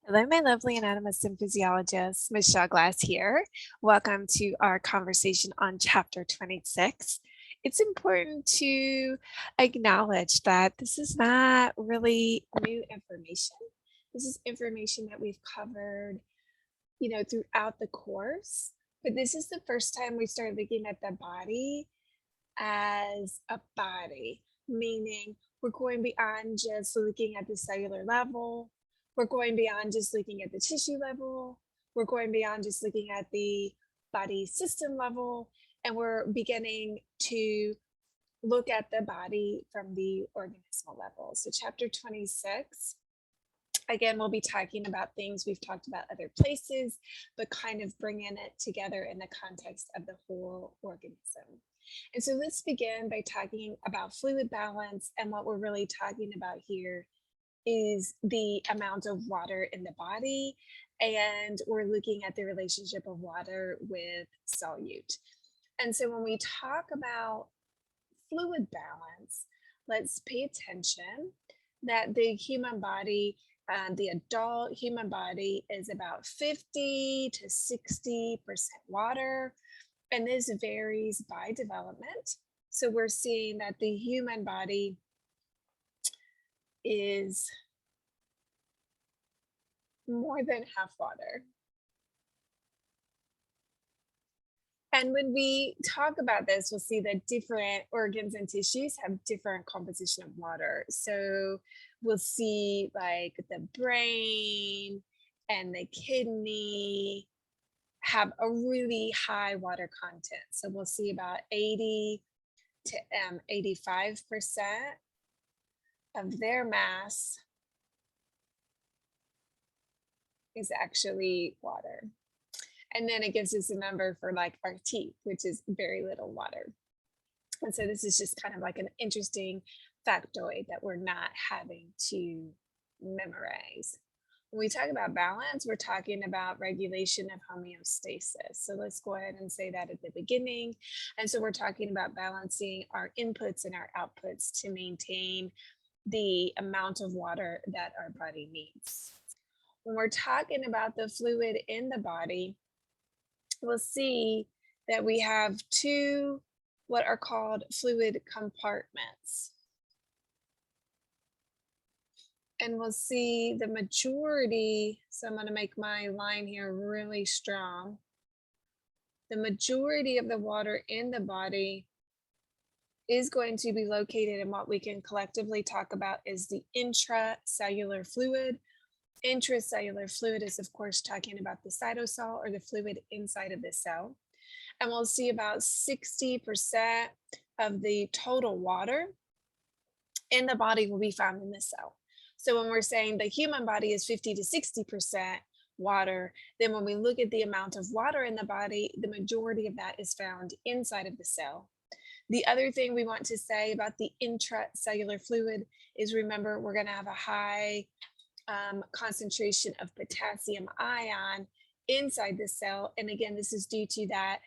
Hello, my lovely anatomists and physiologists. Michele Glass here. Welcome to our conversation on chapter 26. It's important to acknowledge that this is not really new information. This is information that we've covered, throughout the course. But this is the first time we start looking at the body as a body, meaning we're going beyond just looking at the cellular level. We're going beyond just looking at the tissue level. We're going beyond just looking at the body system level. And we're beginning to look at the body from the organismal level. So chapter 26, again, we'll be talking about things we've talked about other places, but kind of bringing it together in the context of the whole organism. And so let's begin by talking about fluid balance. And what we're really talking about here is the amount of water in the body. And we're looking at the relationship of water with solute. And so when we talk about fluid balance, let's pay attention that the human body, the adult human body, is about 50 to 60% water. And this varies by development. So we're seeing that the human body is more than half water. And when we talk about this, we'll see that different organs and tissues have different composition of water. So we'll see like the brain and the kidney have a really high water content. So we'll see about 80 to 85% of their mass is actually water. And then it gives us a number for like our teeth, which is very little water. And so this is just kind of like an interesting factoid that we're not having to memorize. When we talk about balance, we're talking about regulation of homeostasis. So let's go ahead and say that at the beginning. And so we're talking about balancing our inputs and our outputs to maintain the amount of water that our body needs. When we're talking about the fluid in the body, we'll see that we have two what are called fluid compartments. And we'll see the majority, so I'm going to make my line here really strong. The majority of the water in the body is going to be located in what we can collectively talk about is the intracellular fluid. Intracellular fluid is, of course, talking about the cytosol or the fluid inside of the cell. And we'll see about 60% of the total water in the body will be found in the cell. So when we're saying the human body is 50 to 60% water, then when we look at the amount of water in the body, the majority of that is found inside of the cell. The other thing we want to say about the intracellular fluid is, remember, we're going to have a high concentration of potassium ion inside the cell. And again, this is due to that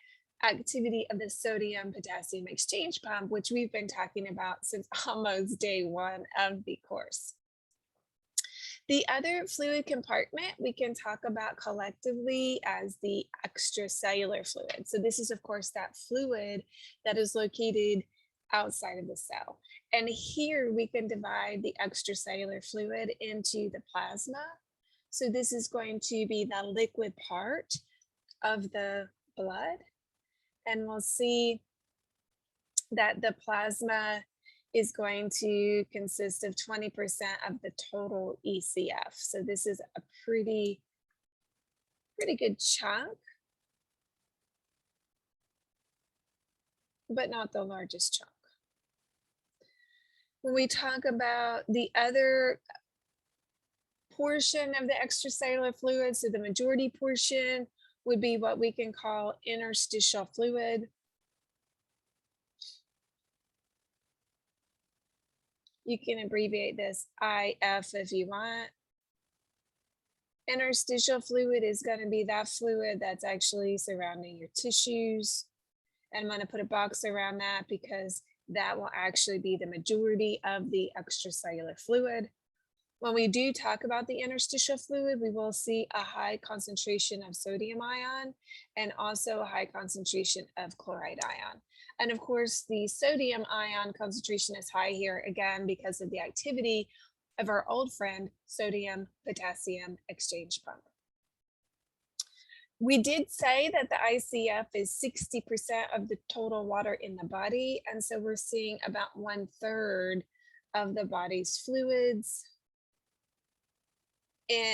activity of the sodium potassium exchange pump, which we've been talking about since almost day one of the course. The other fluid compartment we can talk about collectively as the extracellular fluid. So this is, of course, that fluid that is located outside of the cell. And here we can divide the extracellular fluid into the plasma. So this is going to be the liquid part of the blood. And we'll see that the plasma is going to consist of 20% of the total ECF. So this is a pretty good chunk, but not the largest chunk. When we talk about the other portion of the extracellular fluid, so the majority portion would be what we can call interstitial fluid. You can abbreviate this IF if you want. Interstitial fluid is going to be that fluid that's actually surrounding your tissues. And I'm going to put a box around that because that will actually be the majority of the extracellular fluid. When we do talk about the interstitial fluid, we will see a high concentration of sodium ion and also a high concentration of chloride ion. And of course, the sodium ion concentration is high here again because of the activity of our old friend, sodium potassium exchange pump. We did say that the ICF is 60% of the total water in the body. And so we're seeing about 1/3 of the body's fluids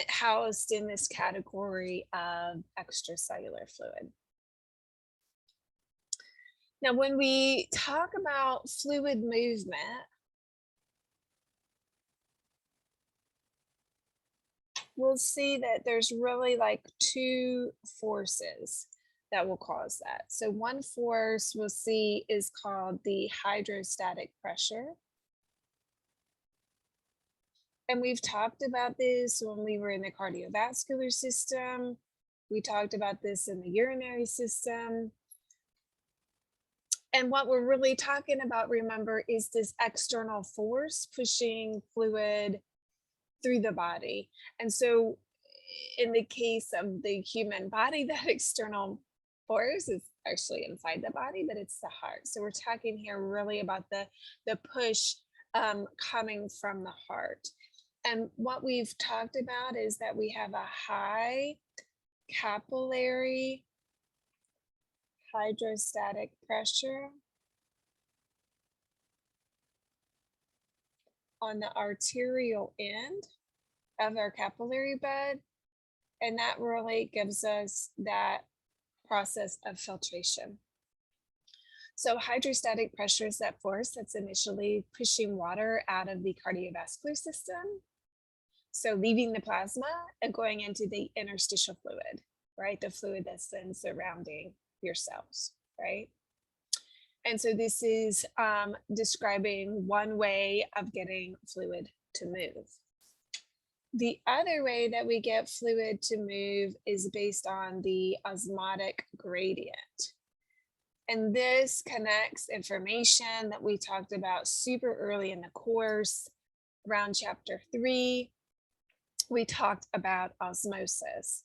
housed in this category of extracellular fluid. Now, when we talk about fluid movement, we'll see that there's really like two forces that will cause that. So one force we'll see is called the hydrostatic pressure. And we've talked about this when we were in the cardiovascular system. We talked about this in the urinary system. And what we're really talking about, remember, is this external force pushing fluid through the body. And so in the case of the human body, that external force is actually inside the body, but it's the heart. So we're talking here really about the push coming from the heart. And what we've talked about is that we have a high capillary hydrostatic pressure on the arterial end of our capillary bed, and that really gives us that process of filtration. So hydrostatic pressure is that force that's initially pushing water out of the cardiovascular system, so leaving the plasma and going into the interstitial fluid, right? The fluid that's then surrounding your cells, right? And so this is describing one way of getting fluid to move. The other way that we get fluid to move is based on the osmotic gradient. And this connects information that we talked about super early in the course. Around chapter 3, we talked about osmosis.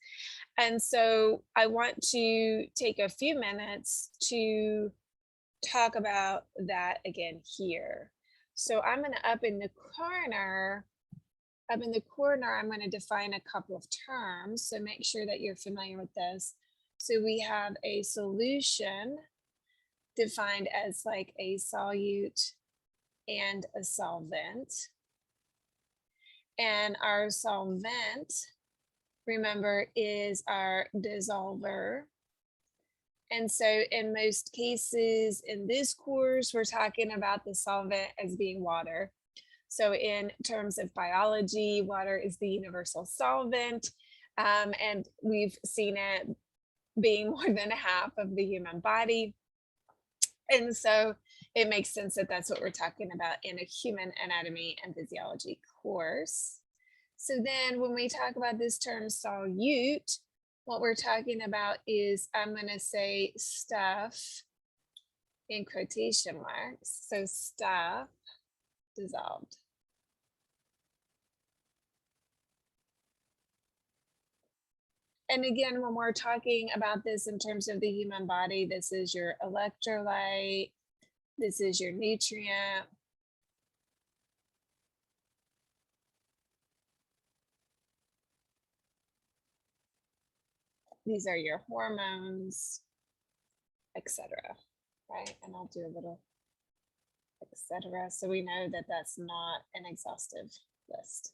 And so I want to take a few minutes to talk about that again here. So I'm going to up in the corner, I'm going to define a couple of terms. So make sure that you're familiar with this. So we have a solution defined as like a solute and a solvent. And our solvent, remember, is our dissolver. And so in most cases in this course, we're talking about the solvent as being water. So in terms of biology, water is the universal solvent. And we've seen it being more than half of the human body. And so it makes sense that that's what we're talking about in a human anatomy and physiology course. So then when we talk about this term solute, what we're talking about is, I'm going to say stuff in quotation marks. So stuff dissolved. And again, when we're talking about this in terms of the human body, this is your electrolyte, this is your nutrient. These are your hormones, etc. Right? And I'll do a little etc. So we know that that's not an exhaustive list.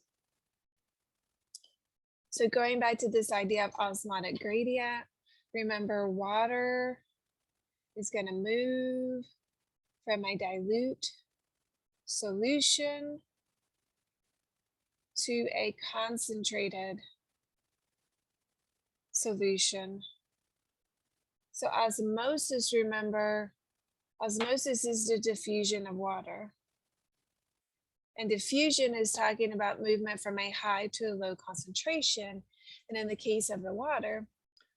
So going back to this idea of osmotic gradient, remember water is going to move from a dilute solution to a concentrated solution. So osmosis, remember, osmosis is the diffusion of water. And diffusion is talking about movement from a high to a low concentration. And in the case of the water,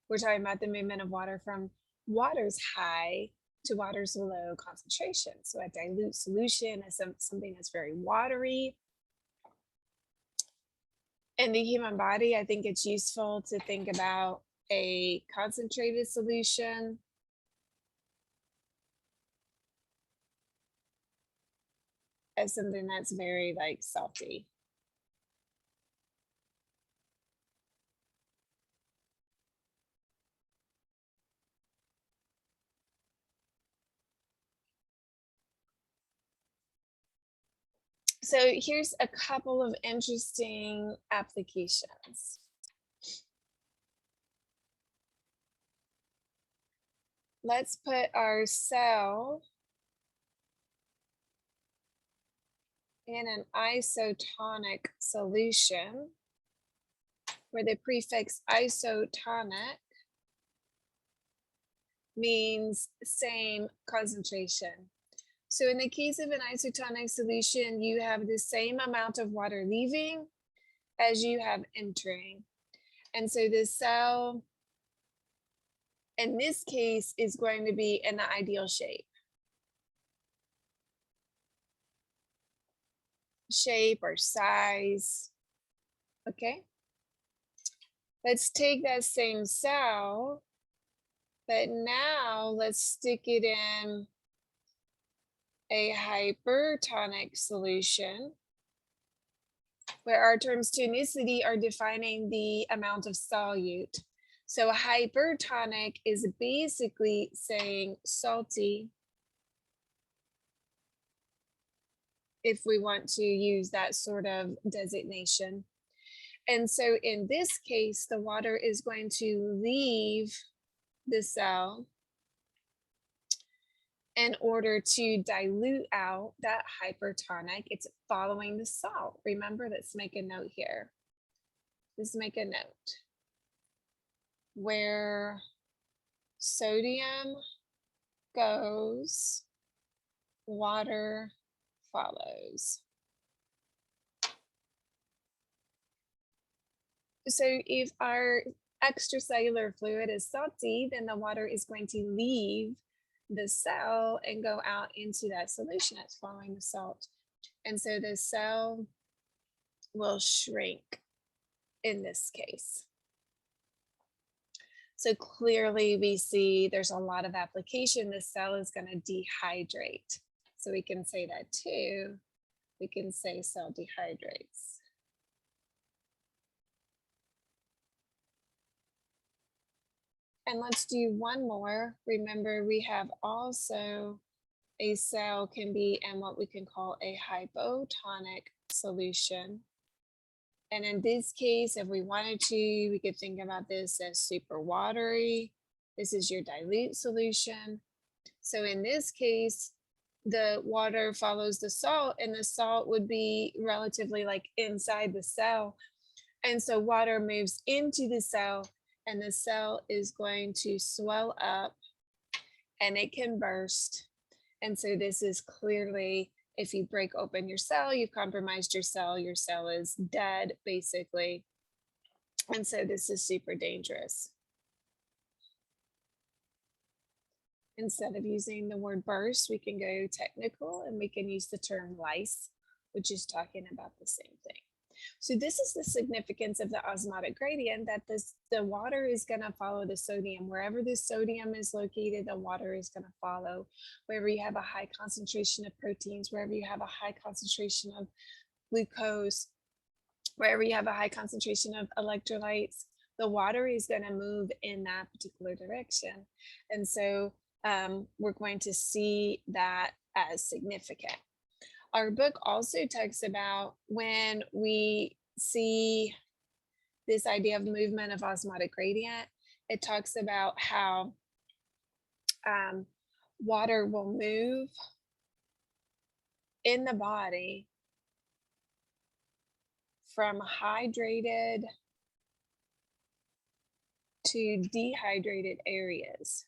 we're talking about the movement of water from water's high to water's low concentration. So a dilute solution is something that's very watery. In the human body, I think it's useful to think about a concentrated solution as something that's very like salty. So here's a couple of interesting applications. Let's put our cell in an isotonic solution where the prefix isotonic means same concentration. So in the case of an isotonic solution, you have the same amount of water leaving as you have entering. And so the cell in this case is going to be in the ideal shape. Shape or size. Okay. Let's take that same cell, but now let's stick it in a hypertonic solution where our terms tonicity are defining the amount of solute. So hypertonic is basically saying salty, if we want to use that sort of designation. And so in this case, the water is going to leave the cell in order to dilute out that hypertonic. It's following the salt. Remember, let's make a note here. Let's make a note. Where sodium goes, water follows. So if our extracellular fluid is salty, then the water is going to leave the cell and go out into that solution that's following the salt. And so the cell will shrink in this case. So clearly we see there's a lot of application. The cell is going to dehydrate. So we can say that too. We can say cell dehydrates. And let's do one more. Remember, we have also a cell can be in what we can call a hypotonic solution. And in this case, if we wanted to, we could think about this as super watery. This is your dilute solution. So in this case, the water follows the salt, and the salt would be relatively like inside the cell. And so water moves into the cell, and the cell is going to swell up and it can burst. And so this is clearly, if you break open your cell, you've compromised your cell is dead basically. And so this is super dangerous. Instead of using the word burst, we can go technical and we can use the term lyse, which is talking about the same thing. So this is the significance of the osmotic gradient, that the water is going to follow the sodium. Wherever the sodium is located, the water is going to follow. Wherever you have a high concentration of proteins, wherever you have a high concentration of glucose, wherever you have a high concentration of electrolytes, the water is going to move in that particular direction. And so we're going to see that as significant. Our book also talks about when we see this idea of movement of osmotic gradient, it talks about how water will move in the body from hydrated to dehydrated areas.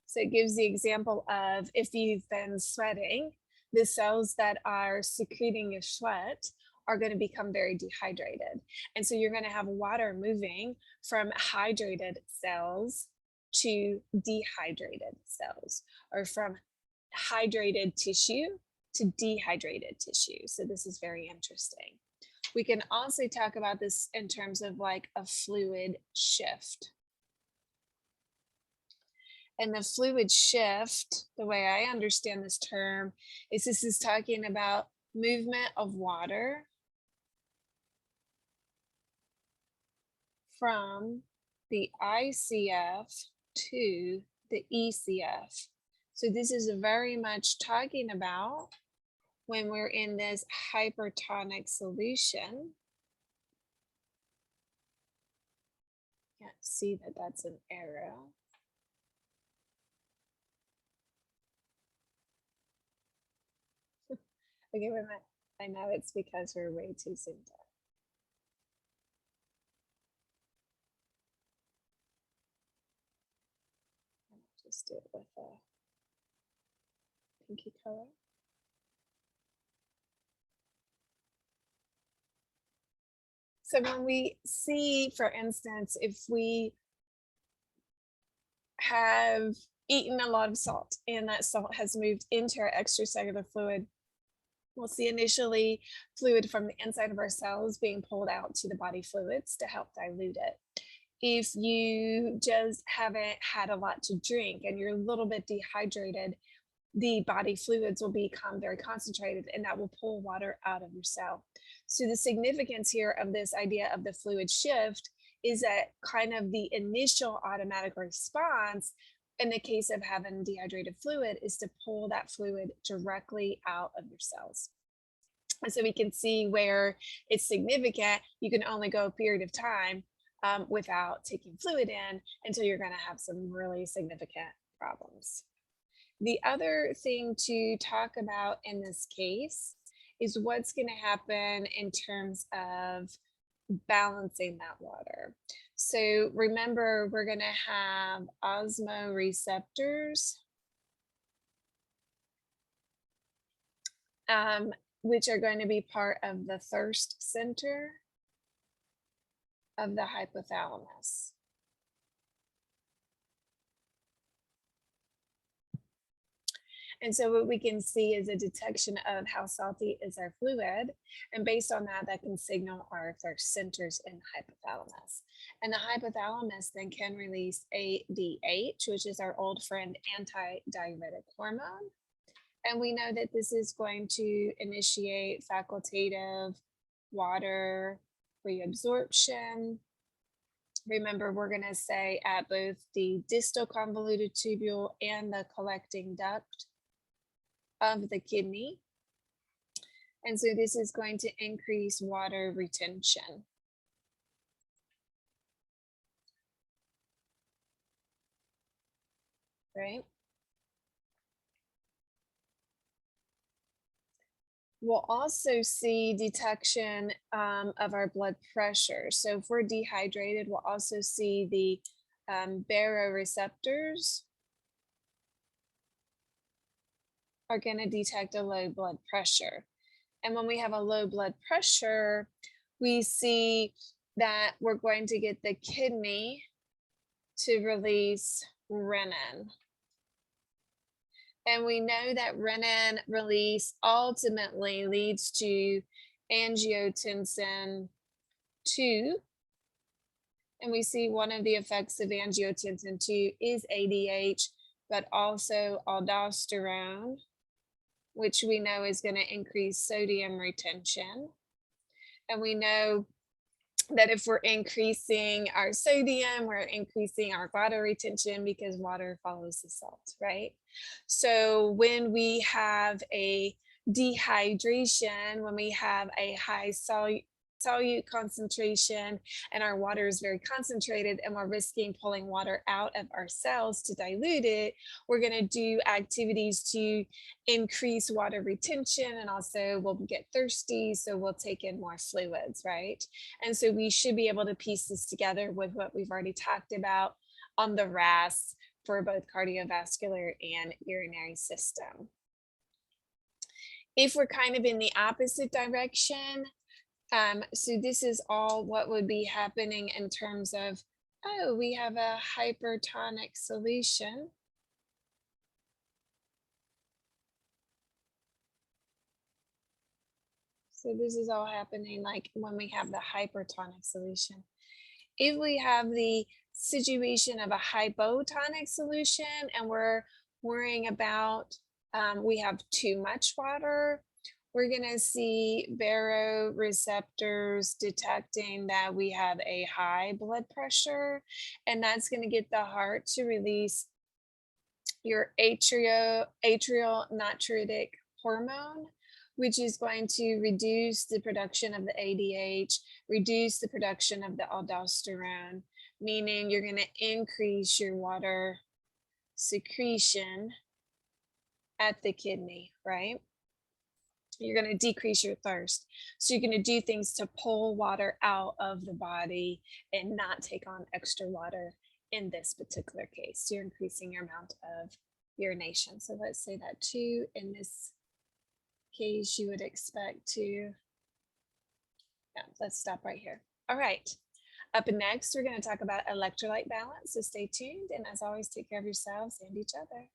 So it gives the example of if you've been sweating, the cells that are secreting your sweat are going to become very dehydrated. And so you're going to have water moving from hydrated cells to dehydrated cells, or from hydrated tissue to dehydrated tissue. So this is very interesting. We can also talk about this in terms of like a fluid shift. And the fluid shift, the way I understand this term, is this is talking about movement of water from the ICF to the ECF. So this is very much talking about when we're in this hypertonic solution. Can't see that that's an arrow. Okay, wait a minute. I know it's because we're way too zoomed in. Just do it with a pinky color. So when we see, for instance, if we have eaten a lot of salt and that salt has moved into our extracellular fluid, we'll see initially fluid from the inside of our cells being pulled out to the body fluids to help dilute it. If you just haven't had a lot to drink and you're a little bit dehydrated, the body fluids will become very concentrated and that will pull water out of your cell. So the significance here of this idea of the fluid shift is that kind of the initial automatic response in the case of having dehydrated fluid is to pull that fluid directly out of your cells. And so we can see where it's significant. You can only go a period of time without taking fluid in until you're going to have some really significant problems. The other thing to talk about in this case is what's going to happen in terms of balancing that water. So remember, we're going to have osmoreceptors, which are going to be part of the thirst center of the hypothalamus. And so what we can see is a detection of how salty is our fluid. And based on that, that can signal our thirst centers in the hypothalamus. And the hypothalamus then can release ADH, which is our old friend antidiuretic hormone. And we know that this is going to initiate facultative water reabsorption. Remember, we're going to say at both the distal convoluted tubule and the collecting duct of the kidney. And so this is going to increase water retention. Right? We'll also see detection of our blood pressure. So if we're dehydrated, we'll also see the baroreceptors are going to detect a low blood pressure. And when we have a low blood pressure, we see that we're going to get the kidney to release renin. And we know that renin release ultimately leads to angiotensin 2. And we see one of the effects of angiotensin 2 is ADH, but also aldosterone, which we know is going to increase sodium retention. And we know that if we're increasing our sodium, we're increasing our water retention because water follows the salt, right? So when we have a dehydration, when we have a high solute concentration and our water is very concentrated and we're risking pulling water out of our cells to dilute it, we're going to do activities to increase water retention, and also we'll get thirsty, so we'll take in more fluids, right? And so we should be able to piece this together with what we've already talked about on the RAS for both cardiovascular and urinary system. If we're kind of in the opposite direction, so this is all what would be happening in terms of, oh, we have a hypertonic solution. So this is all happening like when we have the hypertonic solution. If we have the situation of a hypotonic solution and we're worrying about we have too much water, we're going to see baroreceptors detecting that we have a high blood pressure, and that's going to get the heart to release your atrial natriuretic hormone, which is going to reduce the production of the ADH, reduce the production of the aldosterone, meaning you're going to increase your water secretion at the kidney, right? You're going to decrease your thirst. So you're going to do things to pull water out of the body and not take on extra water in this particular case. So you're increasing your amount of urination. So let's say that too. In this case, you would expect to, yeah, let's stop right here. All right. Up next, we're going to talk about electrolyte balance. So stay tuned. And as always, take care of yourselves and each other.